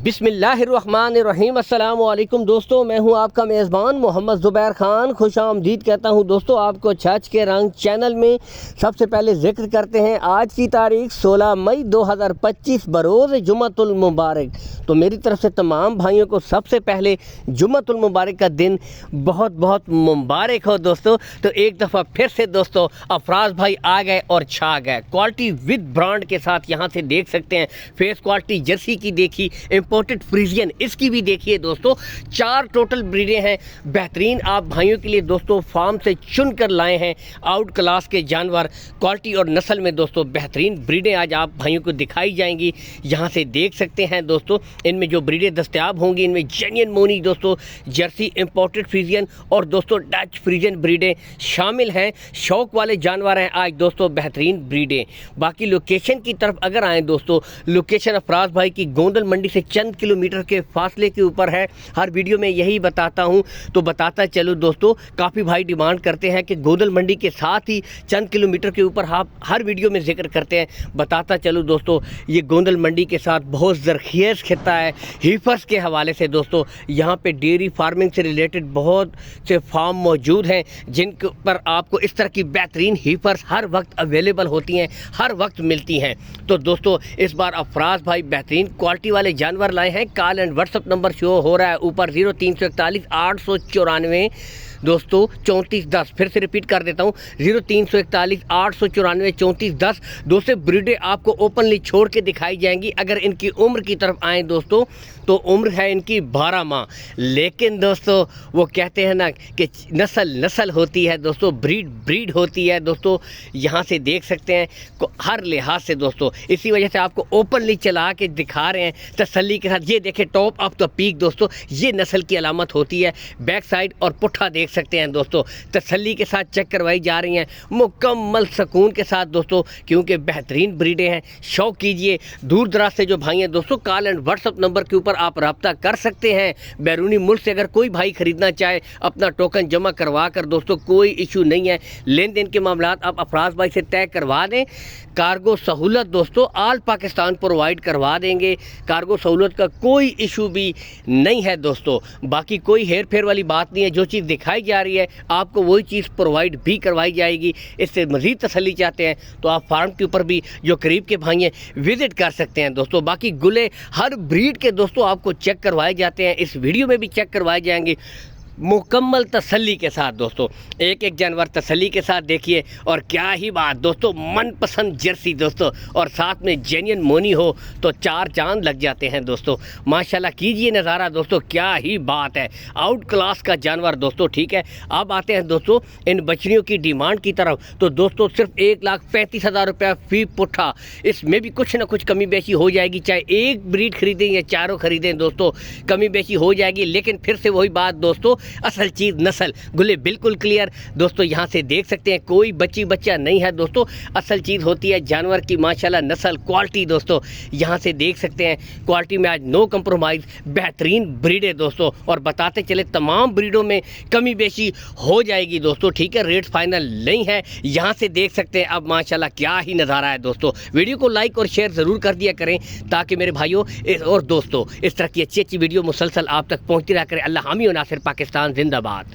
बिस्मिल्लाहिर्रहमानिर्रहीम। अस्सलाम वालेकुम दोस्तों, मैं हूं आपका मेज़बान मोहम्मद ज़ुबैर ख़ान। खुश आमदीद कहता हूं दोस्तों आपको छाछ के रंग चैनल में। सबसे पहले ज़िक्र करते हैं आज की तारीख 16 मई 2025 बरोज़ जुम्मतुल मुबारक। तो मेरी तरफ से तमाम भाइयों को सबसे पहले जुम्मतुल मुबारक का दिन बहुत बहुत मुबारक हो दोस्तों। तो एक दफ़ा फिर से दोस्तों अफराज भाई आ गए और छा गए। क्वालिटी विद ब्रांड के साथ यहाँ से देख सकते हैं। फेस क्वालिटी जर्सी की देखी, इंपोर्टेड फ्रीजियन इसकी भी देखिए दोस्तों। 4 टोटल ब्रीडें हैं बेहतरीन, आप भाइयों के लिए दोस्तों फार्म से चुन कर लाए हैं आउट क्लास के जानवर। क्वालिटी और नस्ल में दोस्तों बेहतरीन ब्रीडें आज आप भाइयों को दिखाई जाएंगी। यहाँ से देख सकते हैं दोस्तों इनमें जो ब्रीडें दस्तयाब होंगी, इनमें जेन्युइन मोनी दोस्तों, जर्सी, इंपोर्टेड फ्रीजियन और दोस्तों डच फ्रीजियन ब्रीडें शामिल हैं। शौक वाले जानवर हैं आज दोस्तों बेहतरीन ब्रीडें। बाकी लोकेशन की तरफ अगर आएँ दोस्तों, लोकेशन अफराज भाई की गोंदल मंडी से चंद किलोमीटर के फासले के ऊपर है। हर वीडियो में यही बताता हूं, तो बताता चलो दोस्तों। काफ़ी भाई डिमांड करते हैं कि गोंदल मंडी के साथ ही चंद किलोमीटर के ऊपर आप हर वीडियो में जिक्र करते हैं। बताता चलो दोस्तों, ये गोंदल मंडी के साथ बहुत ज़रख़ीज़ खिता है हीफर्स के हवाले से दोस्तों। यहाँ पे डेयरी फार्मिंग से रिलेटेड बहुत से फार्म मौजूद हैं जिन पर आपको इस तरह की बेहतरीन हीफर्स हर वक्त अवेलेबल होती हैं, हर वक्त मिलती हैं। तो दोस्तों इस बार अफराज भाई बेहतरीन क्वालिटी वाले जानवर लाए हैं। Call and WhatsApp number show हो रहा है ऊपर 0341 894 दोस्तों 3410। फिर से रिपीट कर देता हूँ 0341 894 3410। दोस्तों ब्रीडें आपको ओपनली छोड़ के दिखाई जाएंगी। अगर इनकी उम्र की तरफ आएँ दोस्तों तो उम्र है इनकी 12 माह, लेकिन दोस्तों वो कहते हैं ना कि नस्ल होती है दोस्तों, ब्रीड होती है दोस्तों। यहाँ से देख सकते हैं हर लिहाज से दोस्तों, इसी वजह से आपको ओपनली चला के दिखा रहे हैं तसल्ली के साथ। ये देखें टॉप ऑफ द पीक दोस्तों, ये नस्ल की अलामत होती है। बैक साइड और पुट्ठा देख सकते हैं दोस्तों, तसल्ली के साथ चेक करवाई जा रही हैं मुकम्मल सुकून के साथ दोस्तों, क्योंकि बेहतरीन ब्रीडें हैं। शौक कीजिए। दूर दराज से जो भाई हैं दोस्तों, कॉल एंड व्हाट्सअप नंबर के ऊपर आप रब्ता कर सकते हैं। बैरूनी मुल्क से अगर कोई भाई ख़रीदना चाहे अपना टोकन जमा करवा कर दोस्तों कोई इशू नहीं है। लेन देन के मामलात आप अफराज भाई से तय करवा दें। कार्गो सहूलत दोस्तों आल पाकिस्तान प्रोवाइड करवा देंगे। कार्गो सहूलत का कोई इशू भी नहीं है दोस्तों। बाकी कोई हेर फेर वाली बात नहीं है। जो चीज़ दिखाई जा रही है आपको वही चीज़ प्रोवाइड भी करवाई जाएगी। इससे मज़ीद तसल्ली चाहते हैं तो आप फार्म के ऊपर भी जो करीब के भाई हैं विज़िट कर सकते हैं दोस्तों। बाकी गुले हर ब्रीड के दोस्तों आपको चेक करवाए जाते हैं, इस वीडियो में भी चेक करवाए जाएंगे मुकम्मल तसल्ली के साथ दोस्तों। एक एक जानवर तसल्ली के साथ देखिए। और क्या ही बात दोस्तों, मनपसंद जर्सी दोस्तों और साथ में जेन्युइन मोनी हो तो 4 चांद लग जाते हैं दोस्तों। माशाल्लाह कीजिए नज़ारा दोस्तों, क्या ही बात है। आउट क्लास का जानवर दोस्तों। ठीक है, अब आते हैं दोस्तों इन बछड़ियों की डिमांड की तरफ। तो दोस्तों सिर्फ 1,35,000 रुपया फ़ी पुट्ठा, इसमें भी कुछ ना कुछ कमी बेशी हो जाएगी। चाहे एक ब्रीड खरीदें या चारों खरीदें दोस्तों, कमी बेशी हो जाएगी। लेकिन फिर से वही बात दोस्तों, असल चीज़ नस्ल गुले बिल्कुल क्लियर दोस्तों। यहाँ से देख सकते हैं कोई बच्चा नहीं है दोस्तों। असल चीज़ होती है जानवर की माशाल्लाह नस्ल क्वालिटी दोस्तों। यहाँ से देख सकते हैं क्वालिटी में आज नो कंप्रोमाइज़, बेहतरीन ब्रीडें दोस्तों। और बताते चले तमाम ब्रीडों में कमी बेशी हो जाएगी दोस्तों। ठीक है, रेट फाइनल नहीं है। यहाँ से देख सकते हैं अब माशाल्लाह क्या ही नज़ारा है दोस्तों। वीडियो को लाइक और शेयर ज़रूर कर दिया करें ताकि मेरे भाइयों और दोस्तों इस तरह की अच्छी वीडियो मुसलसल आप तक पहुँचती रहा करें। अल्लाह हामी और नासिर पाकिस्तान जिंदाबाद।